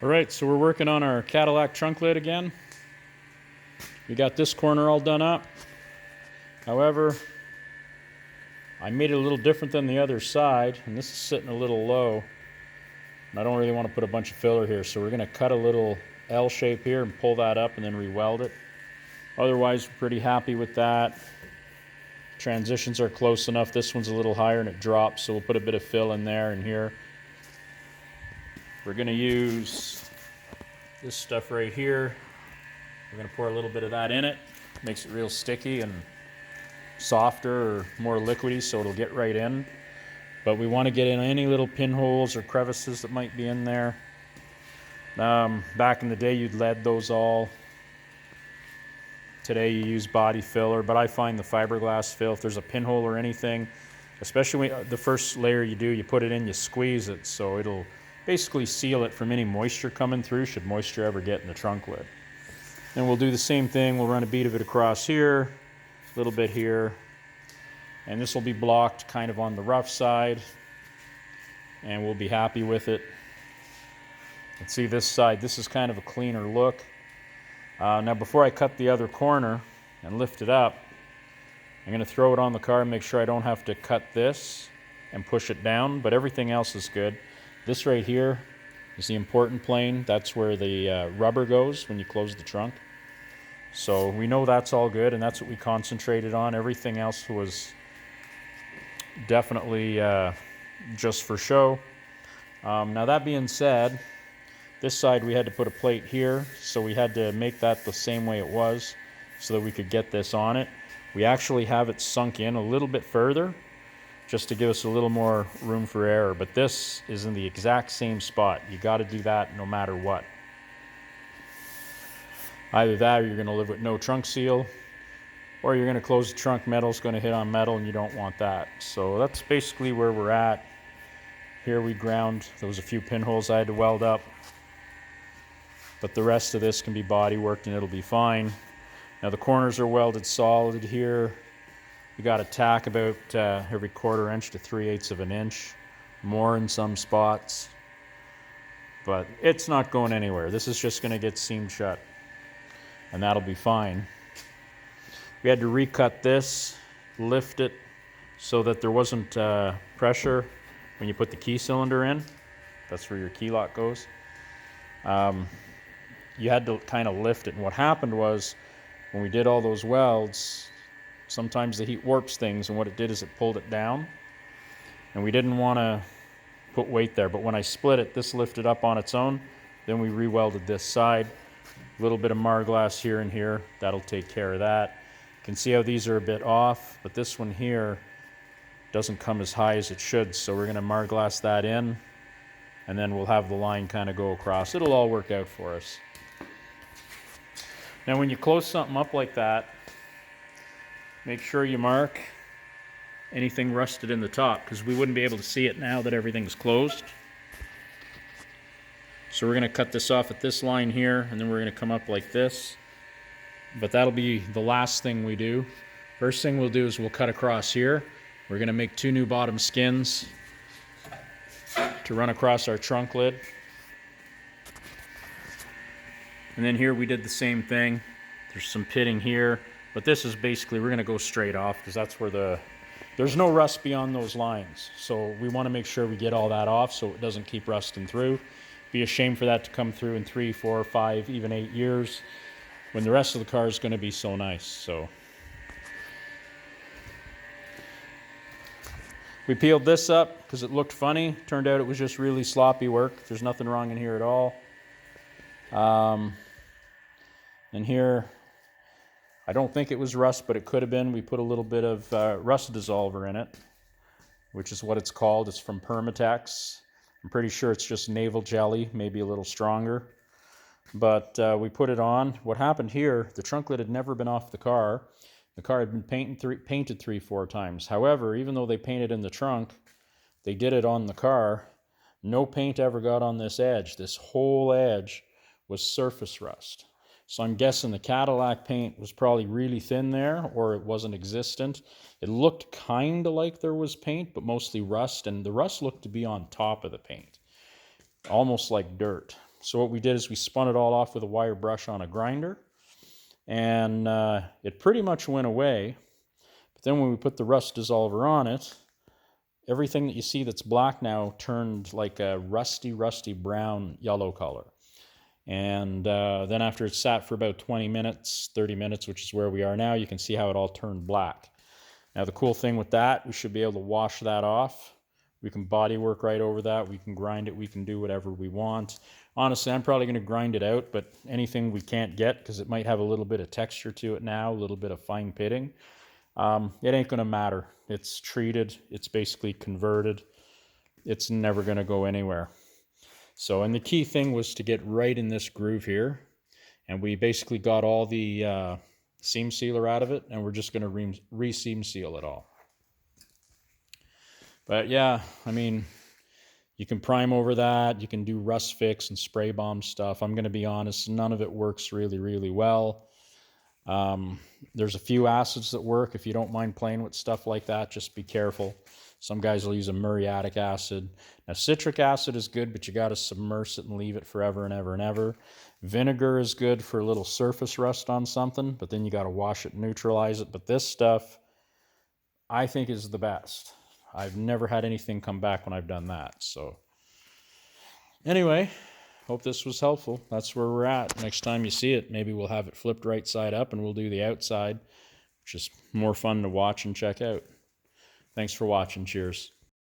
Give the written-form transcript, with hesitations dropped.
All right, so we're working on our Cadillac trunk lid again. We got this corner all done up. However, I made it a little different than the other side, and this is sitting a little low. And I don't really want to put a bunch of filler here, so we're going to cut a little L shape here and pull that up and then re-weld it. Otherwise, we're pretty happy with that. Transitions are close enough. This one's a little higher and it drops, so we'll put a bit of fill in there and here. We're going to use this stuff right here. We're going to pour a little bit of that in it. Makes it real sticky and softer or more liquidy, so it'll get right in. But we want to get in any little pinholes or crevices that might be in there. Back in the day, you'd lead those all. Today, you use body filler, but I find the fiberglass fill, if there's a pinhole or anything, especially when the first layer you do, you put it in, you squeeze it, so it'll basically seal it from any moisture coming through, should moisture ever get in the trunk lid. Then we'll do the same thing. We'll run a bead of it across here, a little bit here, and this will be blocked kind of on the rough side, and we'll be happy with it. Let's see this side. This is kind of a cleaner look. Now before I cut the other corner and lift it up, I'm going to throw it on the car and make sure I don't have to cut this and push it down, but everything else is good. This right here is the important plane. That's where the rubber goes when you close the trunk. So we know that's all good, and that's what we concentrated on. Everything else was definitely just for show. Now that being said, this side we had to put a plate here, so we had to make that the same way it was so that we could get this on it. We actually have it sunk in a little bit further just to give us a little more room for error, but this is in the exact same spot. You got to do that no matter what. Either that or you're going to live with no trunk seal, or you're going to close the trunk, metal's going to hit on metal, and you don't want that. So that's basically where we're at. Here we ground. There was a few pinholes I had to weld up, but the rest of this can be body worked and it'll be fine. Now the corners are welded solid here. We got a tack about every 1/4 inch to 3/8 of an inch, more in some spots, but it's not going anywhere. This is just going to get seamed shut, and that'll be fine. We had to recut this, lift it so that there wasn't pressure when you put the key cylinder in. That's where your key lock goes. You had to kind of lift it, and what happened was when we did all those welds, sometimes the heat warps things, and what it did is it pulled it down, and we didn't want to put weight there. But when I split it, this lifted up on its own. Then we re-welded this side. A little bit of Marglass here and here. That'll take care of that. You can see how these are a bit off, but this one here doesn't come as high as it should, so we're going to Marglass that in, and then we'll have the line kind of go across. It'll all work out for us. Now when you close something up like that, make sure you mark anything rusted in the top, because we wouldn't be able to see it now that everything's closed. So we're going to cut this off at this line here, and then we're going to come up like this. But that'll be the last thing we do. First thing we'll do is we'll cut across here. We're going to make 2 new bottom skins to run across our trunk lid. And then here we did the same thing. There's some pitting here. But this is basically, we're going to go straight off because that's where there's no rust beyond those lines. So we want to make sure we get all that off so it doesn't keep rusting through. It'd be a shame for that to come through in 3, 4, 5, even 8 years when the rest of the car is going to be so nice. So we peeled this up because it looked funny. Turned out it was just really sloppy work. There's nothing wrong in here at all. And here, I don't think it was rust, but it could have been. We put a little bit of rust dissolver in it, which is what it's called. It's from Permatex. I'm pretty sure it's just naval jelly, maybe a little stronger. But we put it on. What happened here, the trunk lid had never been off the car. The car had been painted 3, 4 times. However, even though they painted in the trunk, they did it on the car. No paint ever got on this edge. This whole edge was surface rust. So I'm guessing the Cadillac paint was probably really thin there, or it wasn't existent. It looked kind of like there was paint, but mostly rust, and the rust looked to be on top of the paint, almost like dirt. So what we did is we spun it all off with a wire brush on a grinder, and it pretty much went away. But then when we put the rust dissolver on it, everything that you see that's black now turned like a rusty brown yellow color. And then after it sat for about 20 minutes, 30 minutes, which is where we are now, you can see how it all turned black. Now the cool thing with that, we should be able to wash that off. We can body work right over that. We can grind it. We can do whatever we want. Honestly, I'm probably going to grind it out, but anything we can't get, because it might have a little bit of texture to it now, a little bit of fine pitting, it ain't going to matter. It's treated. It's basically converted. It's never going to go anywhere. So, and the key thing was to get right in this groove here. And we basically got all the seam sealer out of it, and we're just going to re-seam seal it all. But yeah, I mean, you can prime over that. You can do rust fix and spray bomb stuff. I'm going to be honest, none of it works really, really well. There's a few acids that work. If you don't mind playing with stuff like that, just be careful. Some guys will use a muriatic acid. Now, citric acid is good, but you got to submerge it and leave it forever and ever and ever. Vinegar is good for a little surface rust on something, but then you got to wash it and neutralize it. But this stuff, I think, is the best. I've never had anything come back when I've done that. So anyway, hope this was helpful. That's where we're at. Next time you see it, maybe we'll have it flipped right side up and we'll do the outside, which is more fun to watch and check out. Thanks for watching. Cheers.